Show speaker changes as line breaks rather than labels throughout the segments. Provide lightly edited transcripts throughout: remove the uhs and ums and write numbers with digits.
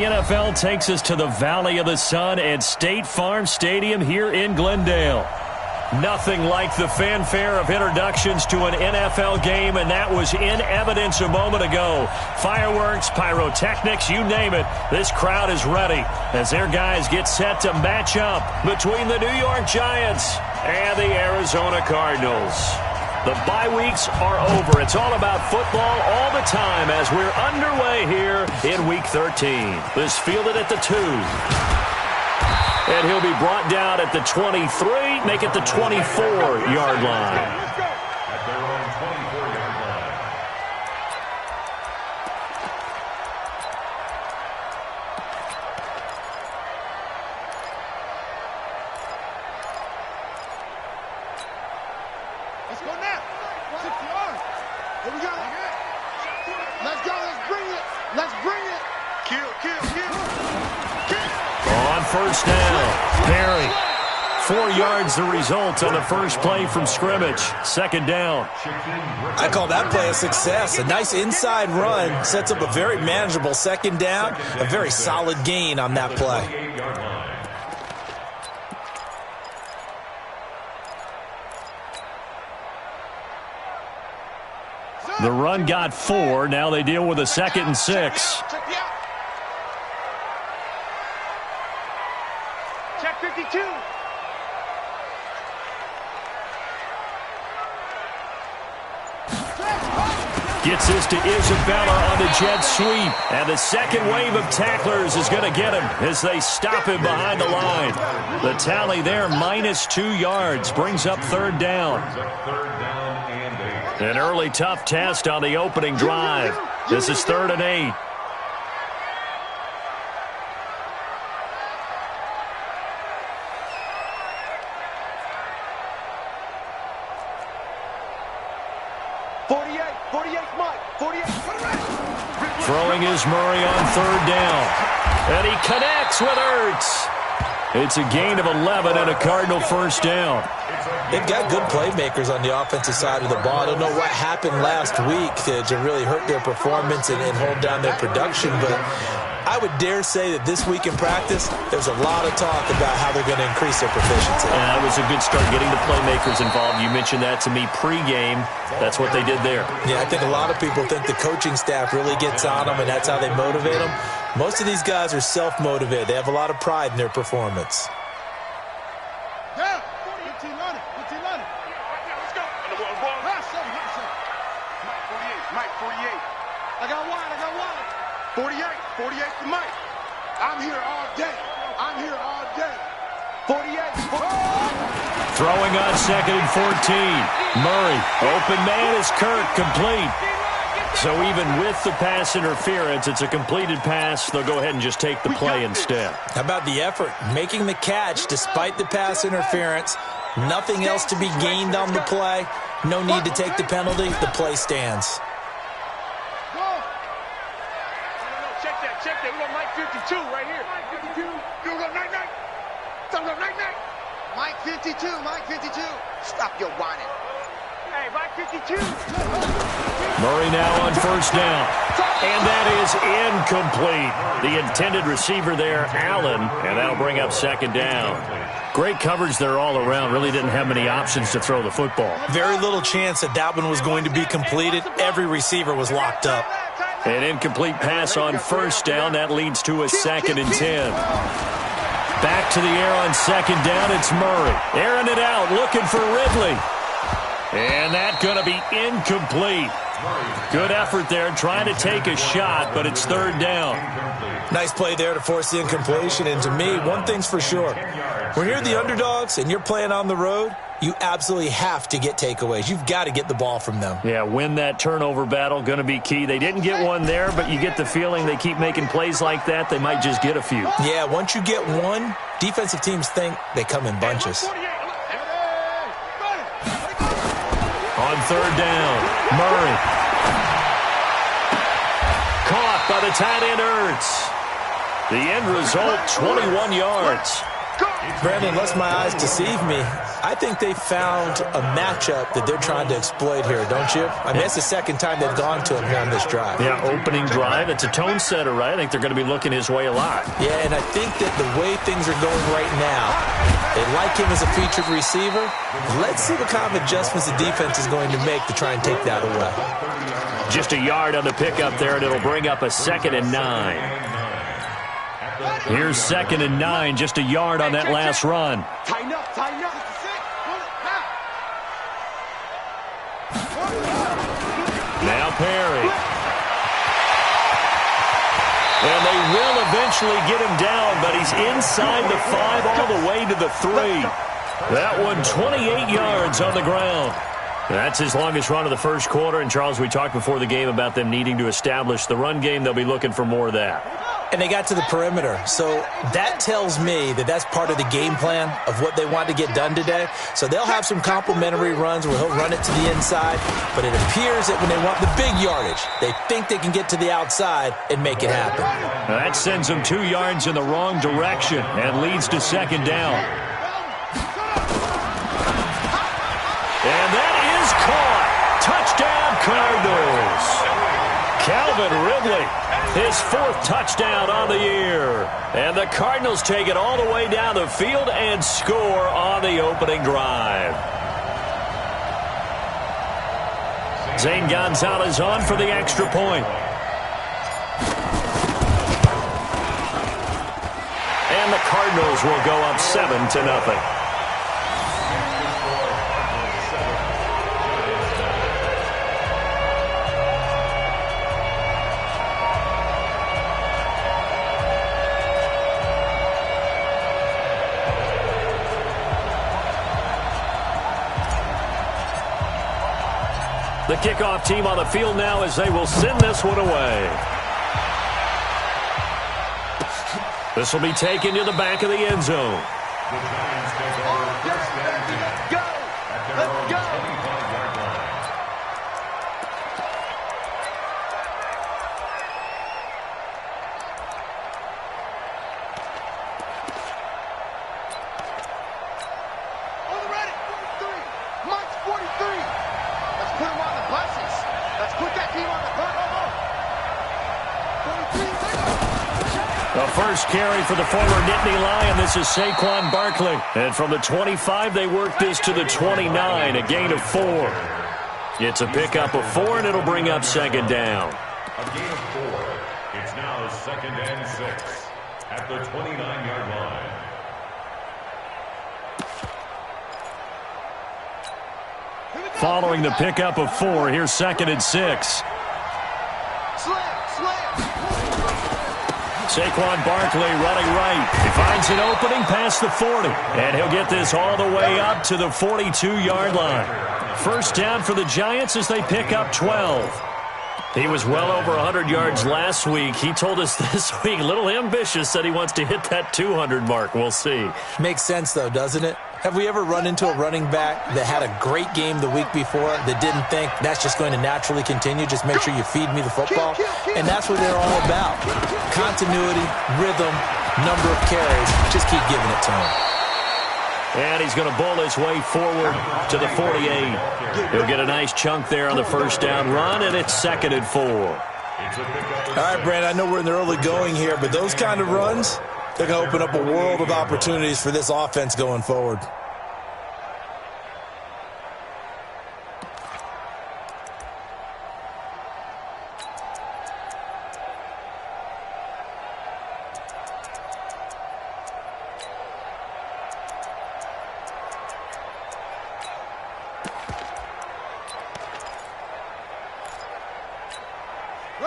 The NFL takes us to the Valley of the Sun at State Farm Stadium here in Glendale. Nothing like the fanfare of introductions to an NFL game, and that was in evidence a moment ago. Fireworks, pyrotechnics, you name it. This crowd is ready as their guys get set to match up between the New York Giants and the Arizona Cardinals. The bye weeks are over. It's all about football all the time as we're underway here in Week 13. This fielded at the 2. And he'll be brought down at the 23, make it the 24-yard line.
Let's go now. 6 yards. Here we go. Let's go. Let's bring it. Let's bring it. Kill.
On first down, Perry. 4 yards the result on the first play from scrimmage. Second down.
I call that play a success. A nice inside run sets up a very manageable second down. A very solid gain on that play.
The run got 4. Now they deal with a 2nd and 6.
Check 52.
Gets this to Isabella on the jet sweep. And the second wave of tacklers is going to get him as they stop him behind the line. The tally there, -2 yards, brings up third down. An early tough test on the opening drive. This is 3rd and 8. Throwing is Murray on 3rd down. And he connects with Ertz. It's a gain of 11 and a Cardinal first down.
They've got good playmakers on the offensive side of the ball. I don't know what happened last week to really hurt their performance and hold down their production, but I would dare say that this week in practice, there's a lot of talk about how they're going to increase their proficiency.
And that was a good start, getting the playmakers involved. You mentioned that to me pregame. That's what they did there.
Yeah, I think a lot of people think the coaching staff really gets on them, and that's how they motivate them. Most of these guys are self-motivated. They have a lot of pride in their performance.
Yeah. 15 on it. Let's go. Mike, 48. I got one. 48 to Mike. I'm here all day. 48.
Throwing on 2nd and 14. Murray, open man is Kirk, complete. So even with the pass interference, it's a completed pass. They'll go ahead and just take the play instead.
How about the effort? Making the catch despite the pass interference. Nothing else to be gained on the play. No need to take the penalty. The play stands.
Check that. We got Mike 52 right here. Mike 52. You go night. Mike 52. Stop your whining. Hey, Mike 52.
Murray now on first down. And that is incomplete. The intended receiver there, Allen, and that'll bring up 2nd down. Great coverage there all around. Really didn't have many options to throw the football.
Very little chance that one was going to be completed. Every receiver was locked up.
An incomplete pass on first down. That leads to a 2nd and 10. Back to the air on 2nd down. It's Murray. Airing it out, looking for Ridley. And that's going to be incomplete. Good effort there, trying to take a shot, but it's 3rd down.
Nice play there to force the incompletion. And to me, one thing's for sure. When you're the underdogs and you're playing on the road, you absolutely have to get takeaways. You've got to get the ball from them.
Yeah, win that turnover battle, going to be key. They didn't get one there, but you get the feeling they keep making plays like that, they might just get a few.
Yeah, once you get one, defensive teams think they come in bunches.
On 3rd down, Murray. Caught by the tight end Ertz. The end result, 21 yards.
Brandon, unless my eyes deceive me, I think they found a matchup that they're trying to exploit here, don't you? I mean, it's the second time they've gone to him here on this drive.
Yeah, opening drive. It's a tone setter, right? I think they're going to be looking his way a lot.
Yeah, and I think that the way things are going right now, they like him as a featured receiver. Let's see what kind of adjustments the defense is going to make to try and take that away.
Just a yard on the pickup there, and it'll bring up a 2nd and 9. Here's 2nd and 9, just a yard on that last run.
Tighten up, tighten up.
Now Perry. And they will eventually get him down, but he's inside the 5 all the way to the 3. That one 28 yards on the ground. That's his longest run of the first quarter. And, Charles, we talked before the game about them needing to establish the run game. They'll be looking for more of that.
And they got to the perimeter. So that tells me that that's part of the game plan of what they want to get done today. So they'll have some complimentary runs where he'll run it to the inside. But it appears that when they want the big yardage, they think they can get to the outside and make it happen.
That sends them 2 yards in the wrong direction and leads to 2nd down. And that is caught. Touchdown, Cardinals. Calvin Ridley, his 4th touchdown on the year. And the Cardinals take it all the way down the field and score on the opening drive. Zane Gonzalez on for the extra point. And the Cardinals will go up 7-0. The kickoff team on the field now as they will send this one away. This will be taken to the back of the end zone.
Let's go!
The first carry for the former Nittany Lion. This is Saquon Barkley. And from the 25, they work this to the 29, a gain of 4. It's a pickup of 4, and it'll bring up 2nd down.
A gain of 4. It's now 2nd and 6 at the 29-yard line.
Following the pickup of 4, here's 2nd and 6. Saquon Barkley running right. He finds an opening past the 40. And he'll get this all the way up to the 42-yard line. First down for the Giants as they pick up 12. He was well over 100 yards last week. He told us this week, a little ambitious, that he wants to hit that 200 mark. We'll see.
Makes sense, though, doesn't it? Have we ever run into a running back that had a great game the week before that didn't think that's just going to naturally continue? Just make sure you feed me the football. And that's what they're all about. Continuity, rhythm, number of carries. Just keep giving it to him.
And he's going to bowl his way forward to the 48. He'll get a nice chunk there on the first down run, and it's 2nd and 4.
All right, Brandon, I know we're in the early going here, but those kind of runs, they're going to open up a world of opportunities for this offense going forward.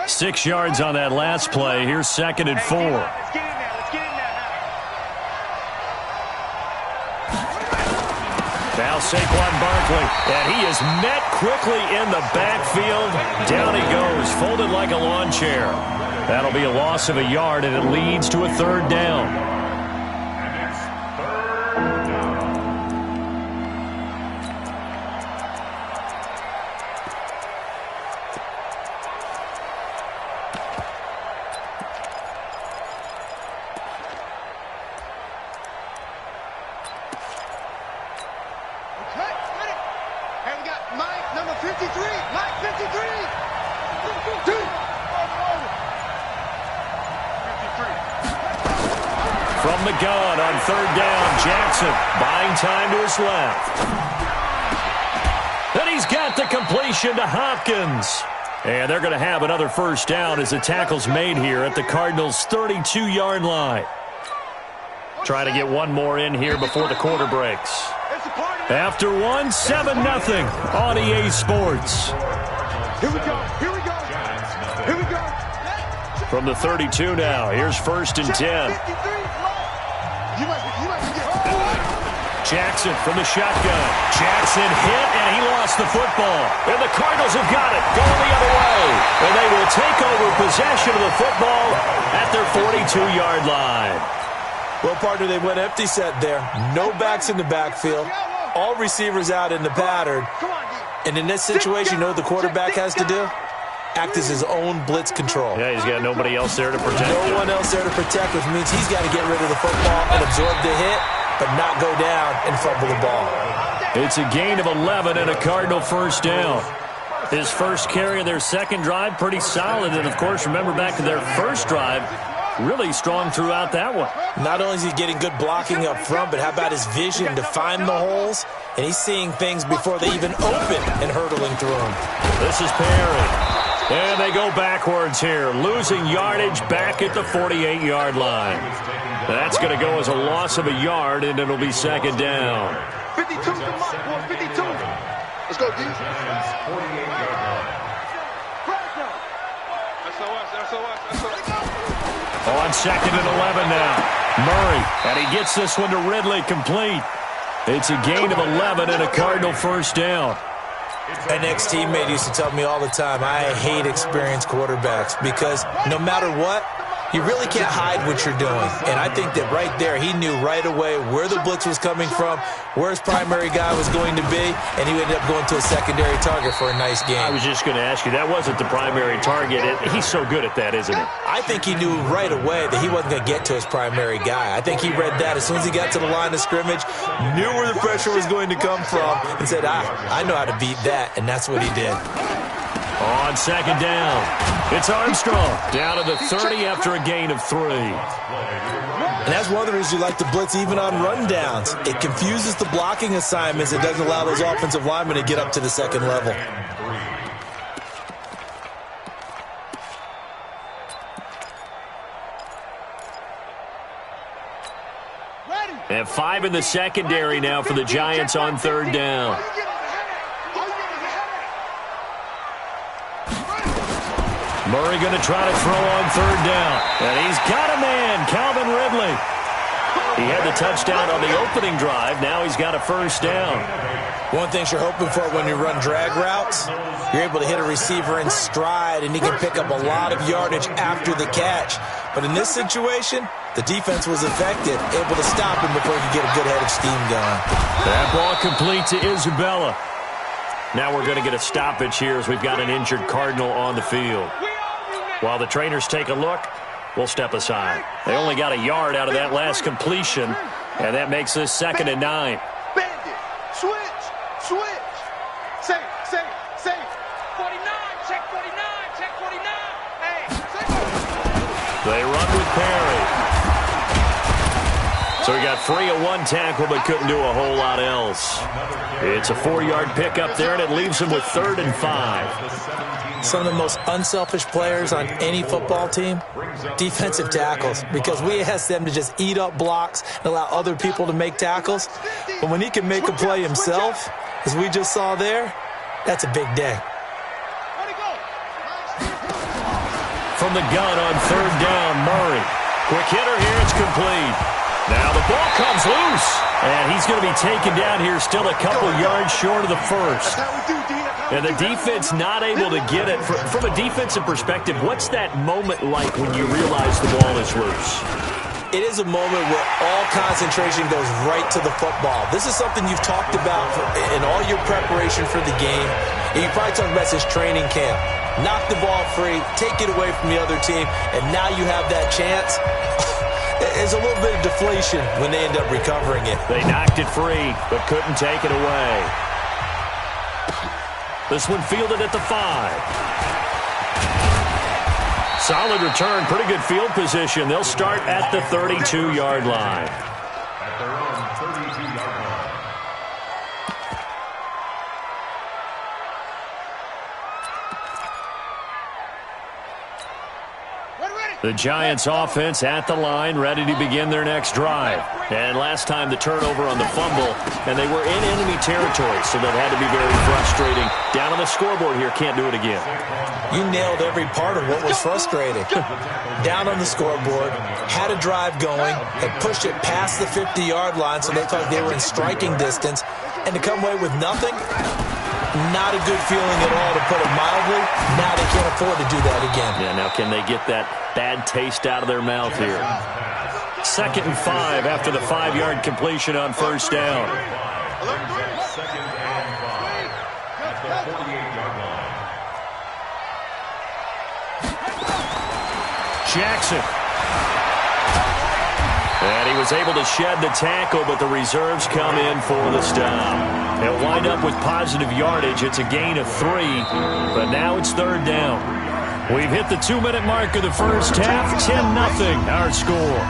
Six yards on that last play. Here's 2nd and 4. Now Saquon Barkley, and he is met quickly in the backfield. Down he goes, folded like a lawn chair. That'll be a loss of a yard, and it leads to a 3rd down. From the gun on third down, Jackson buying time to his left. And he's got the completion to Hopkins. And they're going to have another first down as the tackle's made here at the Cardinals' 32-yard line. Trying to get one more in here before the quarter breaks. After one, 7-0 on EA Sports.
Here we go. Here we go. Here we go.
From the 32 now, here's 1st and 10. Jackson from the shotgun. Jackson hit, and he lost the football. And the Cardinals have got it, going the other way. And they will take over possession of the football at their 42-yard line.
Well, partner, they went empty set there. No backs in the backfield. All receivers out in the pattern. And in this situation, you know what the quarterback has to do? Act as his own blitz control.
Yeah, he's got nobody else there to protect him.
No one else there to protect, which means he's got to get rid of the football and absorb the hit, but not go down and fumble the ball.
It's a gain of 11 and a Cardinal first down. His first carry of their second drive, pretty solid. And, of course, remember back to their first drive, really strong throughout that one.
Not only is he getting good blocking up front, but how about his vision to find the holes? And he's seeing things before they even open and hurtling through them.
This is Perry. And they go backwards here, losing yardage back at the 48-yard line. That's going to go as a loss of a yard, and it'll be second down.
52 to Mike, 52. Let's go, D.
On 2nd and 11 now. Murray, and he gets this one to Ridley, complete. It's a gain of 11 and a Cardinal first down.
An ex-teammate used to tell me all the time, I hate experienced quarterbacks because no matter what, you really can't hide what you're doing. And I think that right there, he knew right away where the blitz was coming from, where his primary guy was going to be, and he ended up going to a secondary target for a nice game.
I was just going to ask you, that wasn't the primary target. He's so good at that, isn't he?
I think he knew right away that he wasn't going to get to his primary guy. I think he read that as soon as he got to the line of scrimmage, knew where the pressure was going to come from, and said, I know how to beat that, and that's what he did.
On second down, it's Armstrong down to the 30 after a gain of 3.
And that's one of the reasons you like to blitz even on rundowns. It confuses the blocking assignments. It doesn't allow those offensive linemen to get up to the second level.
And 5 in the secondary now for the Giants on third down. Murray going to try to throw on third down. And he's got a man, Calvin Ridley. He had the touchdown on the opening drive. Now he's got a first down.
One thing you're hoping for when you run drag routes, you're able to hit a receiver in stride, and he can pick up a lot of yardage after the catch. But in this situation, the defense was effective, able to stop him before he could get a good head of steam going.
That ball complete to Isabella. Now we're going to get a stoppage here as we've got an injured Cardinal on the field. While the trainers take a look, we'll step aside. They only got a yard out of that last completion, and that makes this 2nd and 9.
Bandit, switch. Safe. 49, check 49. Hey,
They run with Perry. So he got free of one tackle but couldn't do a whole lot else. It's a 4-yard pickup there, and it leaves him with 3rd and 5.
Some of the most unselfish players on any football team, defensive tackles, because we ask them to just eat up blocks and allow other people to make tackles. But when he can make a play himself, as we just saw there, that's a big day.
From the gun on third down, Murray. Quick hitter here, it's complete. Now the ball comes loose, and he's going to be taken down here still a couple yards short of the first. And the defense not able to get it. From a defensive perspective, what's that moment like when you realize the ball is loose?
It is a moment where all concentration goes right to the football. This is something you've talked about in all your preparation for the game. And you probably talked about since training camp. Knock the ball free, take it away from the other team, and now you have that chance. There's a little bit of deflation when they end up recovering it.
They knocked it free, but couldn't take it away. This one fielded at the 5. Solid return, pretty good field position. They'll start at the 32-yard line.
At their own 32-yard line.
The Giants offense at the line, ready to begin their next drive. And last time the turnover on the fumble, and they were in enemy territory, so that had to be very frustrating. Down on the scoreboard here, can't do it again.
You nailed every part of what was frustrating. Down on the scoreboard, had a drive going, had pushed it past the 50-yard line, so they thought they were in striking distance, and to come away with nothing, not a good feeling at all, to put it mildly. Now they can't afford to do that again.
Yeah, now can they get that bad taste out of their mouth here? 2nd and 5 after the 5-yard completion on first down.
Second and 5 at the 48-yard line.
Jackson. And he was able to shed the tackle, but the reserves come in for the stop. They'll wind up with positive yardage. It's a gain of 3, but now it's 3rd down. We've hit the 2-minute mark of the first half. 10-0 our score.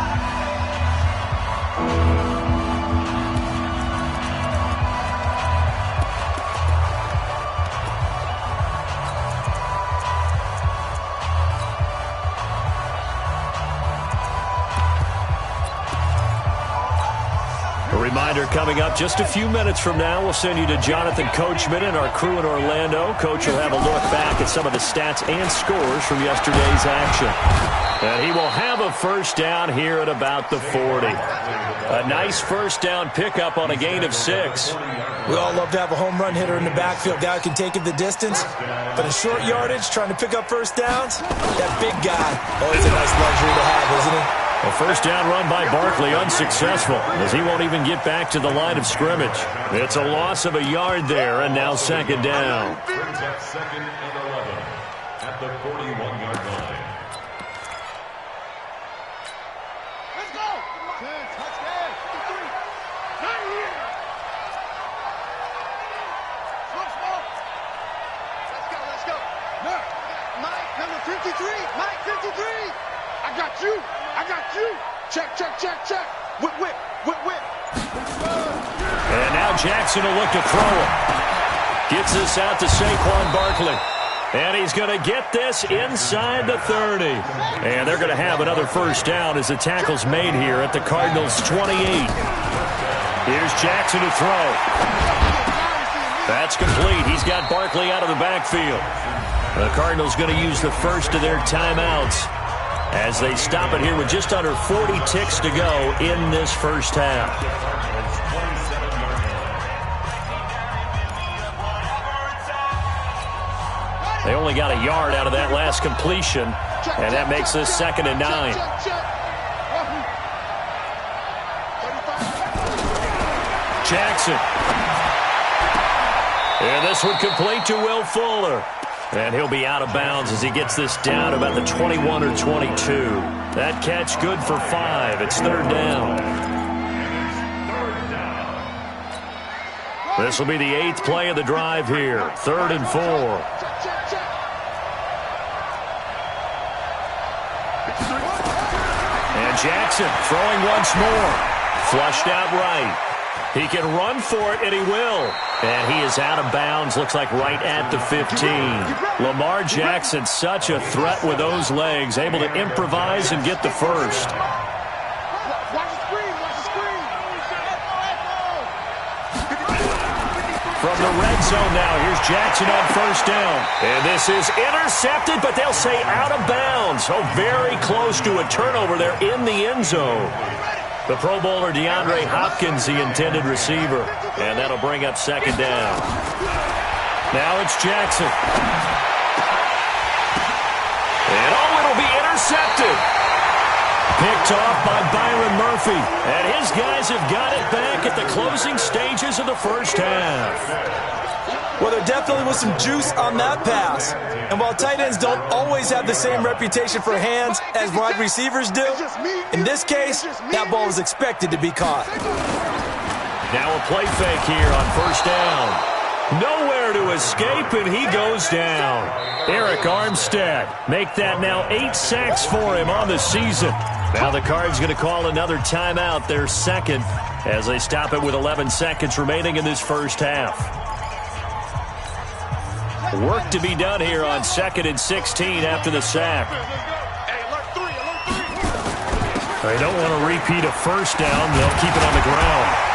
Reminder coming up just a few minutes from now. We'll send you to Jonathan Coachman and our crew in Orlando. Coach will have a look back at some of the stats and scores from yesterday's action. And he will have a first down here at about the 40. A nice first down pickup on a gain of 6.
We all love to have a home run hitter in the backfield. Guy who can take it the distance. But in short yardage, trying to pick up first downs, that big guy, always a nice luxury to have, isn't he?
A first down run by Barkley, unsuccessful, as he won't even get back to the line of scrimmage. It's a loss of a yard there, and now 2nd down.
Brings up 2nd and 11 at the 41-yard line.
Let's go! 10, touchdown! 53. Not here! Slow. Let's go. No. Mike, number 53. Mike, 53. I got you. Check. Whip.
And now Jackson will look to throw it. Gets this out to Saquon Barkley. And he's going to get this inside the 30. And they're going to have another first down as the tackle's made here at the Cardinals' 28. Here's Jackson to throw. That's complete. He's got Barkley out of the backfield. The Cardinals going to use the first of their timeouts as they stop it here with just under 40 ticks to go in this first half. They only got a yard out of that last completion, and that makes this 2nd and 9. Jackson. And this one complete to Will Fuller. And he'll be out of bounds as he gets this down about the 21 or 22. That catch good for 5. It's 3rd down. This will be the 8th play of the drive here. 3rd and 4. And Jackson throwing once more. Flushed out right. He can run for it, and he will. And he is out of bounds, looks like right at the 15. Lamar Jackson, such a threat with those legs, able to improvise and get the first. From the red zone now, here's Jackson on first down. And this is intercepted, but they'll say out of bounds. So very close to a turnover there in the end zone. The Pro Bowler DeAndre Hopkins, the intended receiver. And that'll bring up 2nd down. Now it's Jackson. And it'll be intercepted. Picked off by Byron Murphy. And his guys have got it back at the closing stages of the first half.
Well, there definitely was some juice on that pass. And while tight ends don't always have the same reputation for hands as wide receivers do, in this case, that ball was expected to be caught.
Now a play fake here on first down. Nowhere to escape, and he goes down. Eric Armstead, make that now 8 sacks for him on the season. Now the Cards going to call another timeout, their second, as they stop it with 11 seconds remaining in this first half. Work to be done here on 2nd and 16 after the sack. They don't want to repeat a first down. They'll keep it on the ground.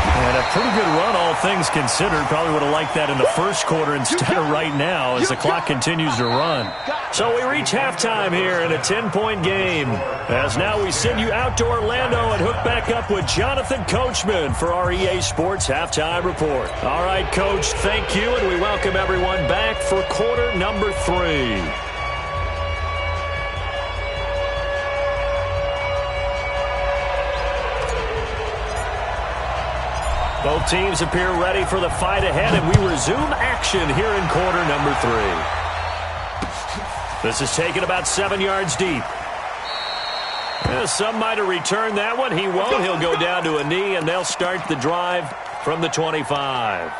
And a pretty good run, all things considered. Probably would have liked that in the first quarter instead of right now as the clock continues to run. So we reach halftime here in a 10-point game. As now we send you out to Orlando and hook back up with Jonathan Coachman for our EA Sports Halftime Report. All right, Coach, thank you, and we welcome everyone back for quarter number 3. Both teams appear ready for the fight ahead, and we resume action here in quarter number 3. This is taken about 7 yards deep. Some might have returned that one. He won't. He'll go down to a knee, and they'll start the drive from the 25.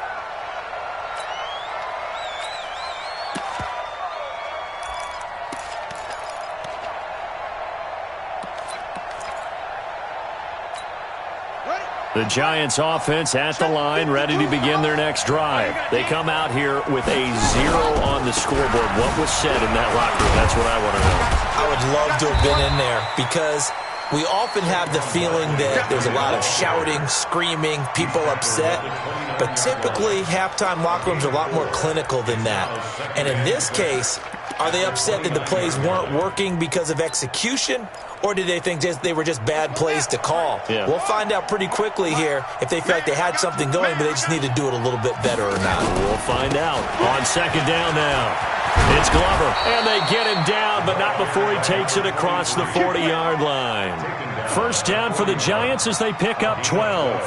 The Giants offense at the line, ready to begin their next drive. They come out here with a 0 on the scoreboard. What was said in that locker room? That's what I want to know.
I would love to have been in there because we often have the feeling that there's a lot of shouting, screaming, people upset. But typically, halftime locker rooms are a lot more clinical than that. And in this case, are they upset that the plays weren't working because of execution? Or did they think they were just bad plays to call?
Yeah.
We'll find out pretty quickly here if they feel like they had something going, but they just need to do it a little bit better or not.
We'll find out. On second down now. It's Glover. And they get him down, but not before he takes it across the 40-yard line. First down for the Giants as they pick up 12.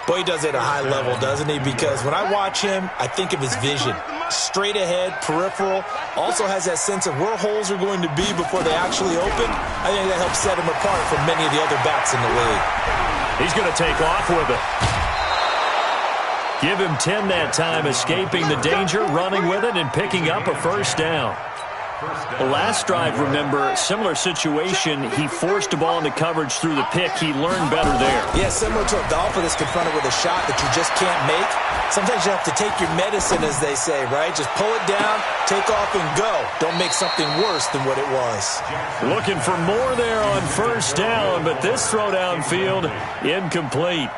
Boy, he does it at a high level, doesn't he? Because when I watch him, I think of his vision. Straight ahead, peripheral, also has that sense of where holes are going to be before they actually open. I think that helps set him apart from many of the other backs in the league.
He's going to take off with it. Give him 10 that time, escaping the danger, running with it, and picking up a first down. The last drive, remember, similar situation. He forced the ball into coverage through the pick. He learned better there.
Yeah, similar to a golfer that's confronted with a shot that you just can't make. Sometimes you have to take your medicine, as they say, right? Just pull it down, take off, and go. Don't make something worse than what it was.
Looking for more there on first down, but this throw downfield, incomplete.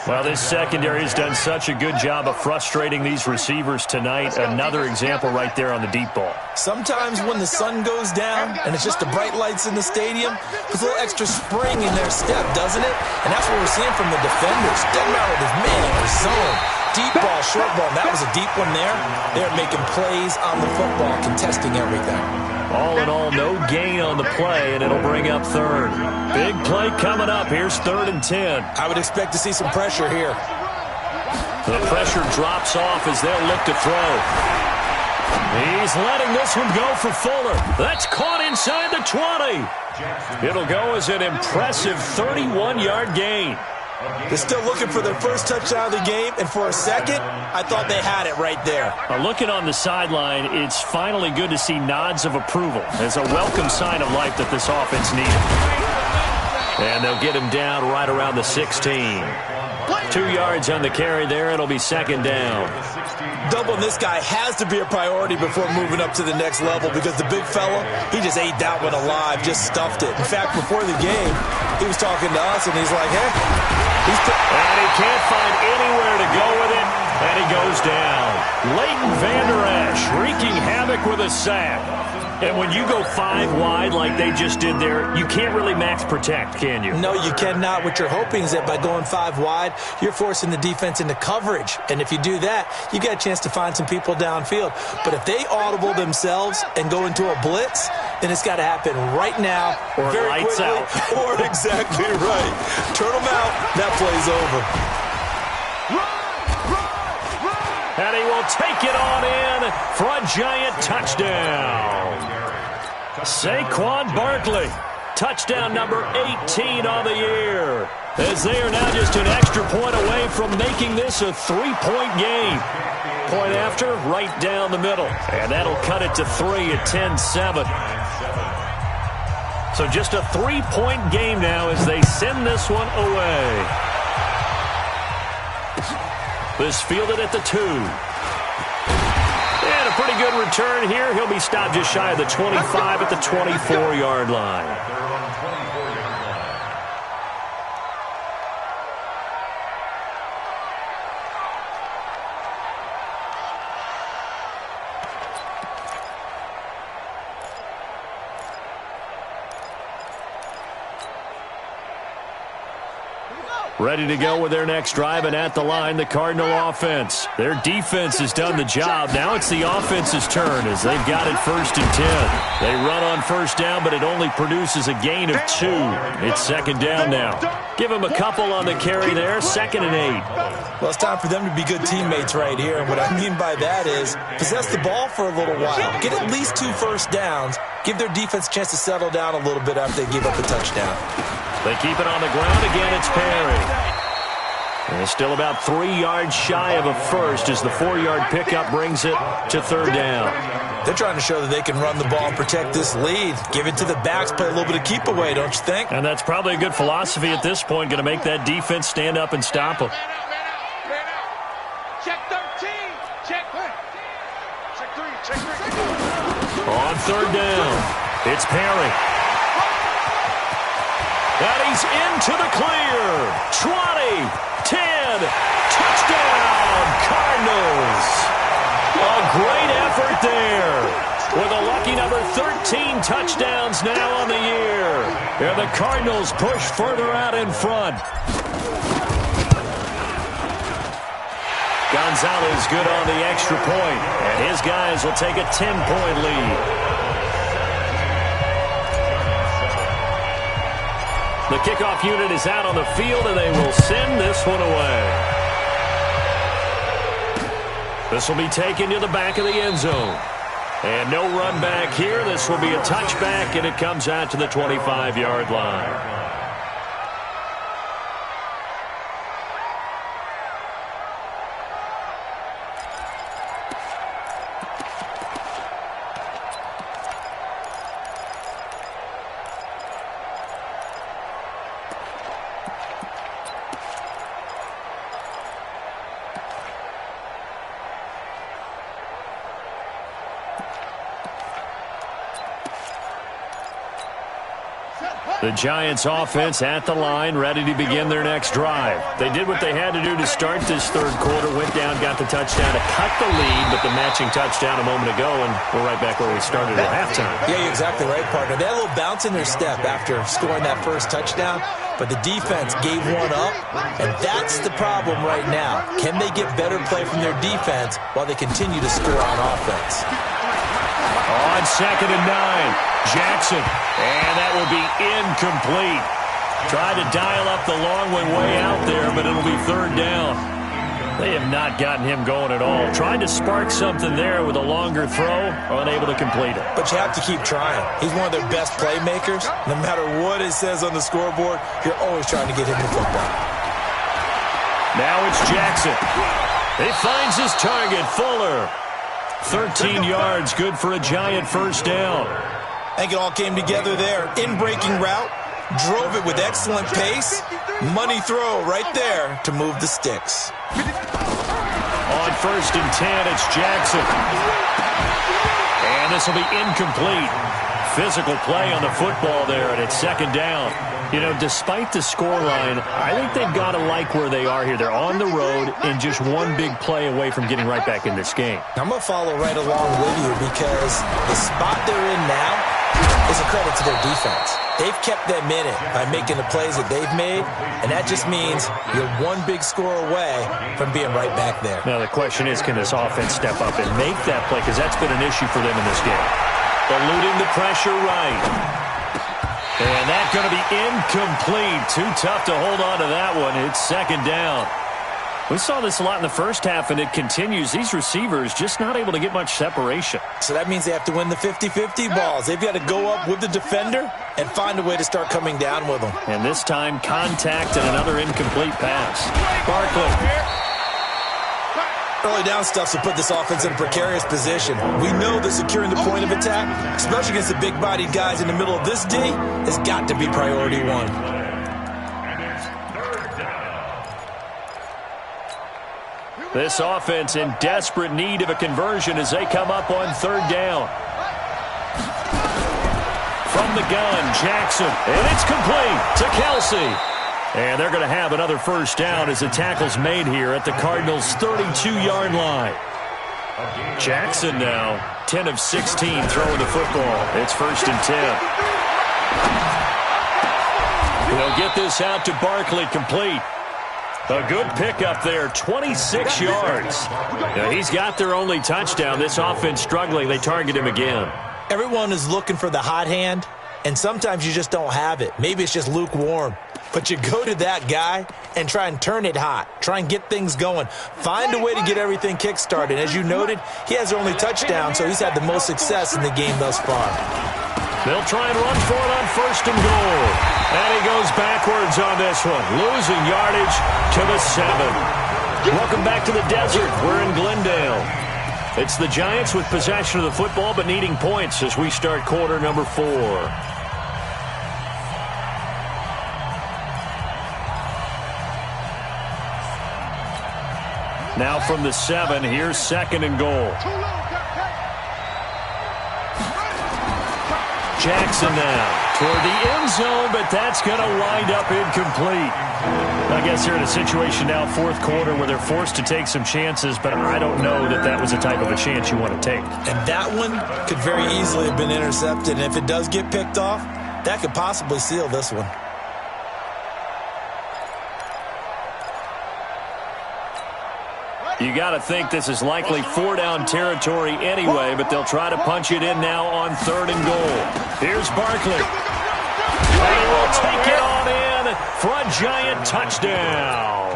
Well, this secondary has done such a good job of frustrating these receivers tonight. Another example right there on the deep ball.
Sometimes when the sun goes down and it's just the bright lights in the stadium, there's a little extra spring in their step, doesn't it? And that's what we're seeing from the defenders. Doesn't matter if it's man or zone. Deep ball, short ball. That was a deep one there. They're making plays on the football, contesting everything.
All in all, no gain on the play, and it'll bring up third. Big play coming up. Here's 3rd and 10.
I would expect to see some pressure here.
The pressure drops off as they'll look to throw. He's letting this one go for Fuller. That's caught inside the 20. It'll go as an impressive 31-yard gain.
They're still looking for their first touchdown of the game, and for a second, I thought they had it right there.
Looking on the sideline, it's finally good to see nods of approval. It's a welcome sign of life that this offense needed. And they'll get him down right around the 16. 2 yards on the carry there. It'll be second down.
Doubling this guy has to be a priority before moving up to the next level because the big fella, he just ate that one alive, just stuffed it. In fact, before the game, he was talking to us, and he's like, hey.
And he can't find anywhere to go with it, and he goes down. Leighton Vander Esch wreaking havoc with a sack. And when you go 5 wide like they just did there, you can't really max protect, can you?
No, you cannot. What you're hoping is that by going 5 wide, you're forcing the defense into coverage. And if you do that, you get a chance to find some people downfield. But if they audible themselves and go into a blitz, then it's got to happen right now,
or
very
lights
quickly,
out.
Or exactly right. Turn them out. That play's over.
And he will take it on in for a Giant touchdown. Saquon Barkley, touchdown number 18 on the year. as they are now just an extra point away from making this a 3-point game. Point after, right down the middle. And that'll cut it to 3 at 10-7. So just a 3-point game now as they send this one away. This fielded at the 2. And a pretty good return here. He'll be stopped just shy of the 25 at the 24-yard line. Ready to go with their next drive, and at the line, the Cardinal offense. Their defense has done the job. Now it's the offense's turn as they've got it 1st and 10. They run on 1st down, but it only produces a gain of 2. It's 2nd down now. Give them a couple on the carry there, 2nd and 8.
Well, it's time for them to be good teammates right here, and what I mean by that is possess the ball for a little while. Get at least 2 first downs. Give their defense a chance to settle down a little bit after they give up a touchdown.
They keep it on the ground again. It's Perry. And still about 3 yards shy of a first as the 4-yard pickup brings it to 3rd down.
They're trying to show that they can run the ball and protect this lead. Give it to the backs, play a little bit of keep away, don't you think?
And that's probably a good philosophy at this point. Going to make that defense stand up and stop them.
Check 13. Check 3.
On 3rd down, it's Perry. And he's into the clear. 20, 10, touchdown, Cardinals. A great effort there. With a lucky number 13 touchdowns now on the year. And the Cardinals push further out in front. Gonzalez good on the extra point. And his guys will take a 10-point lead. The kickoff unit is out on the field, and they will send this one away. This will be taken to the back of the end zone. And no run back here. This will be a touchback, and it comes out to the 25-yard line. The Giants offense at the line, ready to begin their next drive. They did what they had to do to start this 3rd quarter, went down, got the touchdown to cut the lead, but the matching touchdown a moment ago, and we're right back where we started at halftime.
Yeah, you're exactly right, partner. They had a little bounce in their step after scoring that first touchdown, but the defense gave one up, and that's the problem right now. Can they get better play from their defense while they continue to score on offense?
On 2nd and 9. Jackson, and that will be incomplete. Tried to dial up the long one way out there, but it'll be 3rd down. They have not gotten him going at all. Tried to spark something there with a longer throw, unable to complete it.
But you have to keep trying. He's one of their best playmakers. No matter what it says on the scoreboard, you're always trying to get him the football.
Now it's Jackson. He finds his target, Fuller. 13 yards, good for a Giant 1st down.
I think it all came together there. In-breaking route, drove it with excellent pace. Money throw right there to move the sticks.
On 1st and 10, it's Jackson. And this will be incomplete. Physical play on the football there, and it's 2nd down. You know, despite the scoreline, I think they've got to like where they are here. They're on the road and just one big play away from getting right back in this game.
I'm going to follow right along with you because the spot they're in now is a credit to their defense. They've kept them in it by making the plays that they've made, and that just means you're one big score away from being right back there.
Now, the question is, can this offense step up and make that play? Because that's been an issue for them in this game. Eluding the pressure right. And that's going to be incomplete. Too tough to hold on to that one. It's 2nd down. We saw this a lot in the first half, and it continues. These receivers just not able to get much separation.
So that means they have to win the 50-50 balls. They've got to go up with the defender and find a way to start coming down with them.
And this time, contact and another incomplete pass. Barkley.
Early down stuff to put this offense in a precarious position. We know that securing the point of attack, especially against the big-bodied guys in the middle of this D, has got to be priority one.
This offense in desperate need of a conversion as they come up on third down. From the gun, Jackson, and it's complete to Kelsey. And they're going to have another first down as the tackle's made here at the Cardinals' 32-yard line. Jackson now 10 of 16 throwing the football. It's 1st and 10. They'll get this out to Barkley, complete. A good pickup there, 26 yards. Now, he's got their only touchdown. This offense struggling. They target him again.
Everyone is looking for the hot hand, and sometimes you just don't have it. Maybe it's just lukewarm. But you go to that guy and try and turn it hot. Try and get things going. Find a way to get everything kick-started. As you noted, he has their only touchdown, so he's had the most success in the game thus far.
They'll try and run for it on 1st and goal. And he goes backwards on this one, losing yardage to the 7. Welcome back to the desert. We're in Glendale. It's the Giants with possession of the football but needing points as we start quarter number 4. Now from the 7, here's 2nd and goal. Jackson now toward the end zone, but that's going to wind up incomplete. I guess they're in a situation now, 4th quarter, where they're forced to take some chances, but I don't know that that was the type of a chance you want to take.
And that one could very easily have been intercepted, and if it does get picked off, that could possibly seal this one.
You got to think this is likely 4-down territory anyway, but they'll try to punch it in now on 3rd and goal. Here's Barkley. And he will take it on in for a Giant touchdown.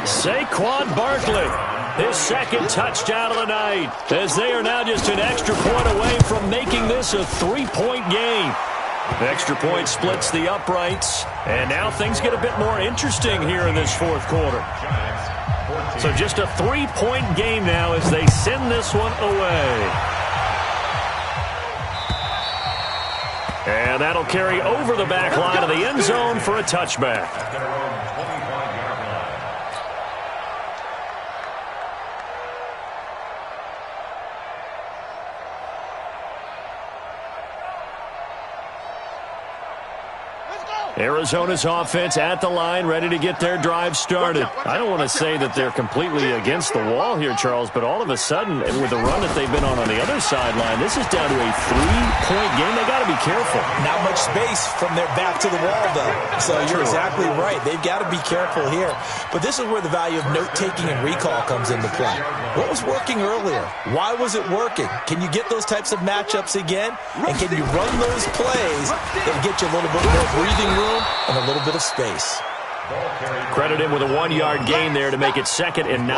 Saquon Barkley, his 2nd touchdown of the night, as they are now just an extra point away from making this a 3-point game. The extra point splits the uprights, and now things get a bit more interesting here in this 4th quarter. So just a 3-point game now as they send this one away. And that'll carry over the back line of the end zone for a touchback. Arizona's offense at the line, ready to get their drive started. I don't want to say that they're completely against the wall here, Charles, but all of a sudden, with the run that they've been on the other sideline, this is down to a 3-point game. They got to be careful.
Not much space from their back to the wall, though. So you're exactly right. They've got to be careful here. But this is where the value of note-taking and recall comes into play. What was working earlier? Why was it working? Can you get those types of matchups again? And can you run those plays that get you a little bit more breathing room and a little bit of space?
Credit him with a 1-yard gain there to make it 2nd and 9.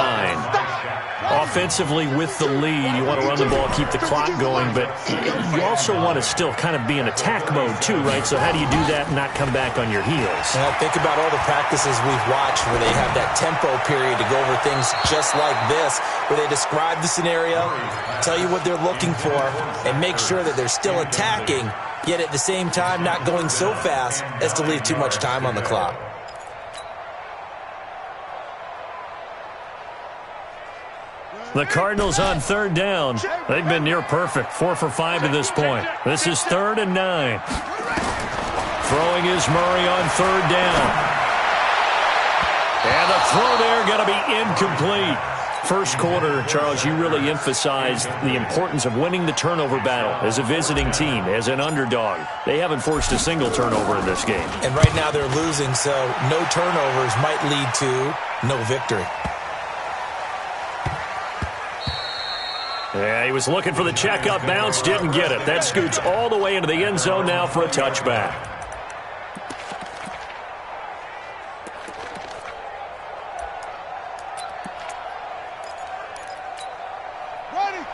Offensively with the lead, you want to run the ball, keep the clock going, but you also want to still kind of be in attack mode too, right? So how do you do that and not come back on your heels?
Well, think about all the practices we've watched where they have that tempo period to go over things just like this, where they describe the scenario, tell you what they're looking for, and make sure that they're still attacking, yet at the same time not going so fast as to leave too much time on the clock.
The Cardinals on 3rd down. They've been near perfect, 4 for 5 to this point. This is 3rd and 9. Throwing is Murray on 3rd down. And the throw there going to be incomplete. First quarter, Charles, you really emphasized the importance of winning the turnover battle as a visiting team, as an underdog. They haven't forced a single turnover in this game.
And right now they're losing, so no turnovers might lead to no victory.
Yeah, he was looking for the checkup bounce, didn't get it. That scoots all the way into the end zone now for a touchback.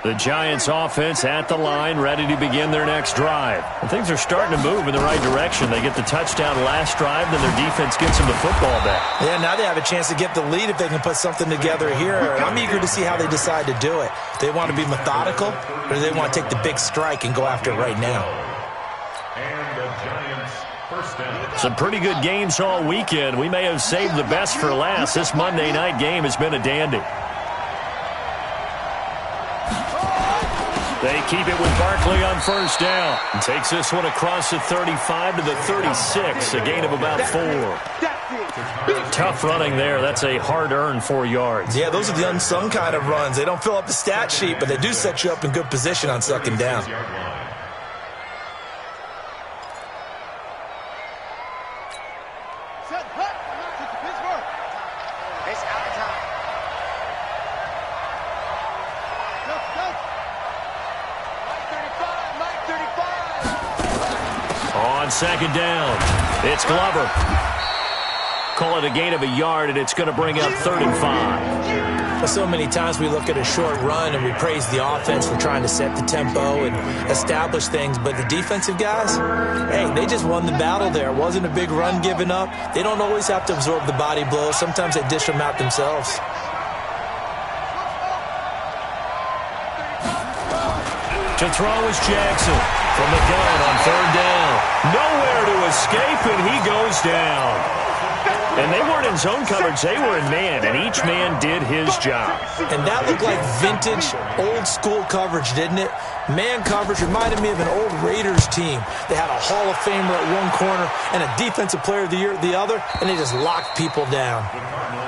The Giants offense at the line, ready to begin their next drive. And things are starting to move in the right direction. They get the touchdown last drive, then their defense gets them the football back.
Yeah, now they have a chance to get the lead if they can put something together here. I'm eager to see how they decide to do it. Do they want to be methodical, or do they want to take the big strike and go after it right now?
And the Giants first down.
Some pretty good games all weekend. We may have saved the best for last. This Monday night game has been a dandy. They keep it with Barkley on first down. And takes this one across the 35 to the 36, a gain of about 4. Tough running there. That's a hard-earned 4 yards.
Yeah, those are the unsung kind of runs. They don't fill up the stat sheet, but they do set you up in good position on second down.
On second down, it's Glover. Call it a gain of a yard, and it's going to bring up 35.
So many times we look at a short run and we praise the offense for trying to set the tempo and establish things, but the defensive guys, hey, they just won the battle there. It wasn't a big run given up. They don't always have to absorb the body blows. Sometimes they dish them out themselves.
To throw is Jackson from the gun on third down. Nowhere to escape, and he goes down. And they weren't in zone coverage. They were in man, and each man did his job.
And that looked like vintage, old-school coverage, didn't it? Man coverage reminded me of an old Raiders team. They had a Hall of Famer at one corner and a Defensive Player of the Year at the other, and they just locked people down.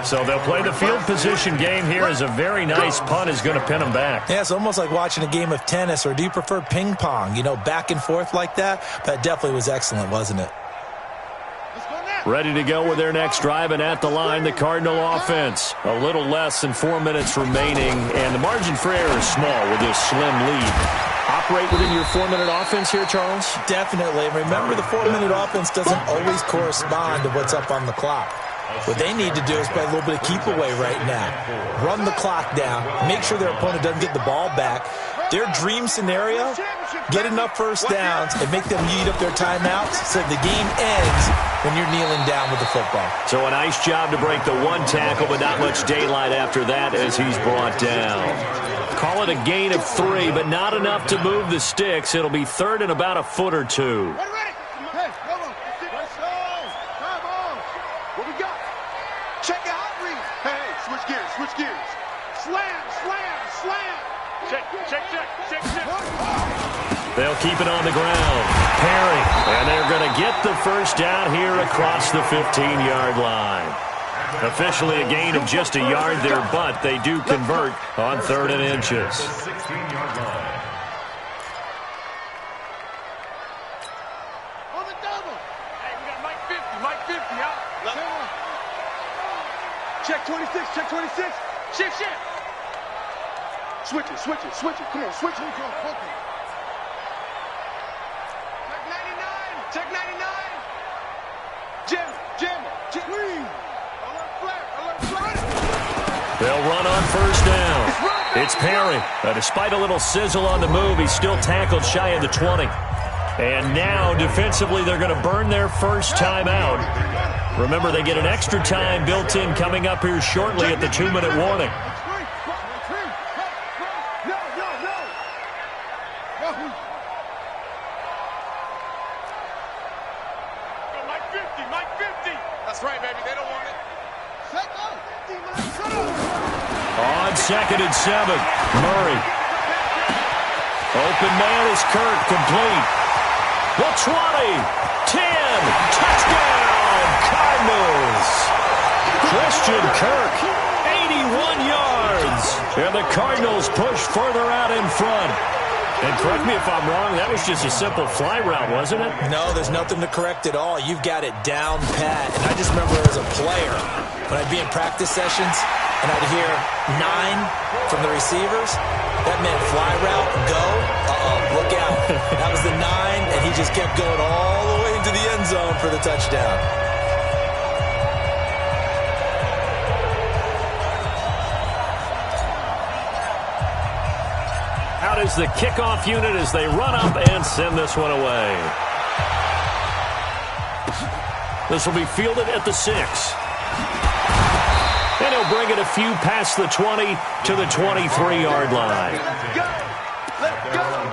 So they'll play the field position game here as a very nice punt is going to pin them back.
Yeah, it's almost like watching a game of tennis, or do you prefer ping pong? You know, back and forth like that? That definitely was excellent, wasn't it?
Ready to go with their next drive, and at the line, the Cardinal offense. A little less than 4 minutes remaining, and the margin for error is small with this slim lead. Operate within your 4-minute offense here, Charles?
Definitely. Remember, the 4-minute offense doesn't always correspond to what's up on the clock. What they need to do is play a little bit of keep away right now. Run the clock down. Make sure their opponent doesn't get the ball back. Their dream scenario, get enough first downs and make them eat up their timeouts so the game ends when you're kneeling down with the football.
So a nice job to break the one tackle, but not much daylight after that as he's brought down. Call it a gain of 3, but not enough to move the sticks. It'll be third and about a foot or two. They'll keep it on the ground. Perry, and they're going to get the first down here across the 15-yard line. Officially a gain of just a yard there, but they do convert on 3rd and inches.
16-yard line.
On the double. Hey, we got Mike 50. Mike 50, huh? Check 26. Check 26. Shift. Switch it. Come on, switch it. Check 99. Jim. Alert flare.
They'll run on first down. It's Perry. Despite a little sizzle on the move, he's still tackled shy of the 20. And now, defensively, they're going to burn their first timeout. Remember, they get an extra time built in coming up here shortly at the 2-minute warning. On 2nd and 7, Murray. Open man is Kirk, complete. The 20, 10, touchdown, Cardinals. Christian Kirk, 81 yards. And the Cardinals push further out in front. And correct me if I'm wrong, that was just a simple fly route, wasn't it?
No, there's nothing to correct at all. You've got it down pat. And I just remember as a player, when I'd be in practice sessions, and I'd hear 9 from the receivers, that meant fly route, go, look out. That was the 9, and he just kept going all the way into the end zone for the touchdown.
out as the kickoff unit as they run up and send this one away. This will be fielded at the 6. And he'll bring it a few past the 20 to the 23-yard line.
Let's go.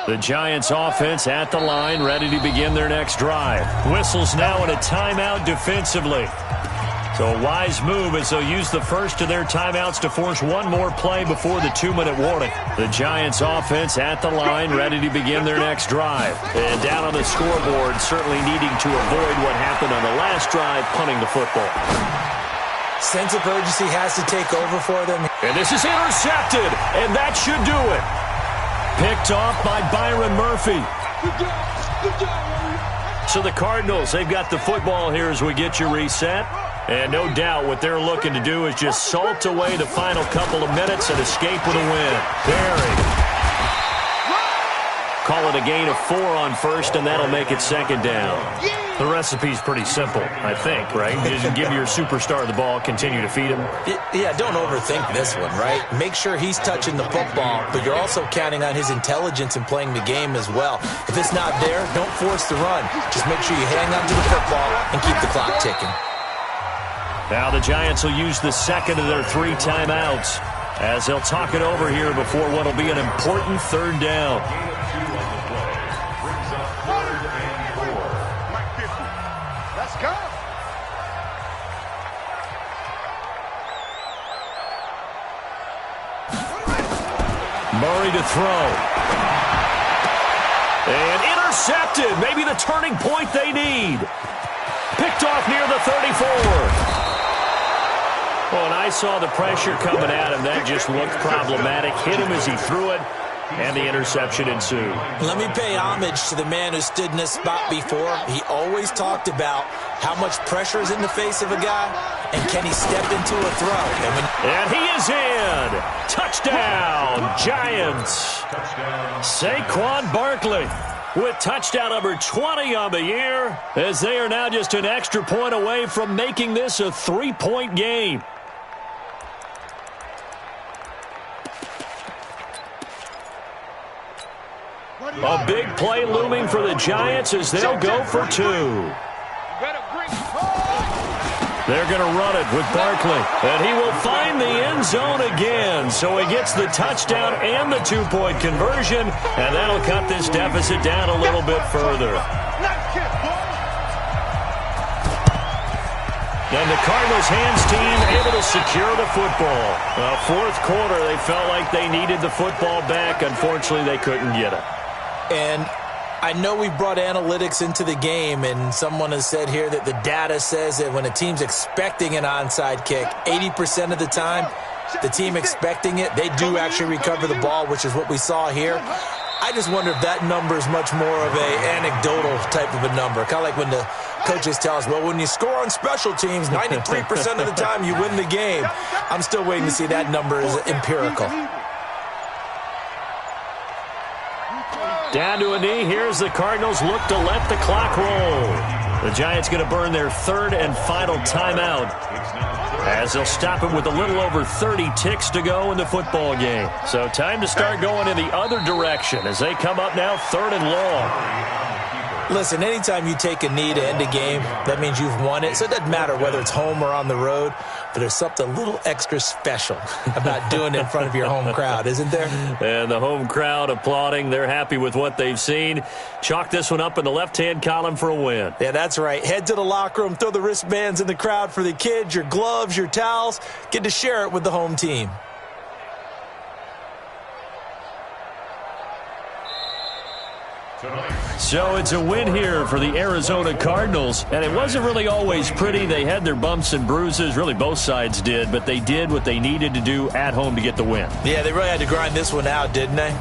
The Giants offense at the line, ready to begin their next drive. Whistles now in a timeout defensively. So a wise move as they'll use the first of their timeouts to force one more play before the 2-minute warning. The Giants offense at the line, ready to begin their next drive. And down on the scoreboard, certainly needing to avoid what happened on the last drive, punting the football.
Sense of urgency has to take over for them.
And this is intercepted, and that should do it. Picked off by Byron Murphy. So the Cardinals, they've got the football here as we get you reset. And no doubt what they're looking to do is just salt away the final couple of minutes and escape with a win. Perry. Call it a gain of 4 on first, and that'll make it second down. The recipe's pretty simple, I think, right? Just give your superstar the ball, continue to feed him.
Yeah, don't overthink this one, right? Make sure he's touching the football, but you're also counting on his intelligence in playing the game as well. If it's not there, don't force the run. Just make sure you hang on to the football and keep the clock ticking.
Now the Giants will use the second of their 3 timeouts as they'll talk it over here before what will be an important third down.
Let's go.
Murray to throw. And intercepted. Maybe the turning point they need. Picked off near the 34. Well, and I saw the pressure coming at him. That just looked problematic. Hit him as he threw it, and the interception ensued.
Let me pay homage to the man who stood in this spot before. He always talked about how much pressure is in the face of a guy, and can he step into a throw.
And he is in. Touchdown, Giants. Saquon Barkley with touchdown number 20 on the year, as they are now just an extra point away from making this a 3-point game. A big play looming for the Giants as they'll go for 2. They're going to run it with Barkley. And he will find the end zone again. So he gets the touchdown and the 2-point conversion. And that'll cut this deficit down a little bit further. And the Cardinals hands team able to secure the football. Fourth quarter, they felt like they needed the football back. Unfortunately, they couldn't get it.
And I know we brought analytics into the game, and someone has said here that the data says that when a team's expecting an onside kick, 80% of the time, the team expecting it, they do actually recover the ball, which is what we saw here. I just wonder if that number is much more of an anecdotal type of a number. Kind of like when the coaches tell us, well, when you score on special teams, 93% of the time you win the game. I'm still waiting to see that number is empirical.
Down to a knee. Here's the Cardinals look to let the clock roll. The Giants going to burn their 3rd and final timeout as they'll stop it with a little over 30 ticks to go in the football game. So time to start going in the other direction as they come up now 3rd and long.
Listen, anytime you take a knee to end a game, that means you've won it. So it doesn't matter whether it's home or on the road, but there's something a little extra special about doing it in front of your home crowd, isn't there?
And the home crowd applauding. They're happy with what they've seen. Chalk this one up in the left-hand column for a win.
Yeah, that's right. Head to the locker room, throw the wristbands in the crowd for the kids, your gloves, your towels. Get to share it with the home team.
So it's a win here for the Arizona Cardinals, and it wasn't really always pretty. They had their bumps and bruises, really both sides did, but they did what they needed to do at home to get the win.
Yeah, they really had to grind this one out, didn't they?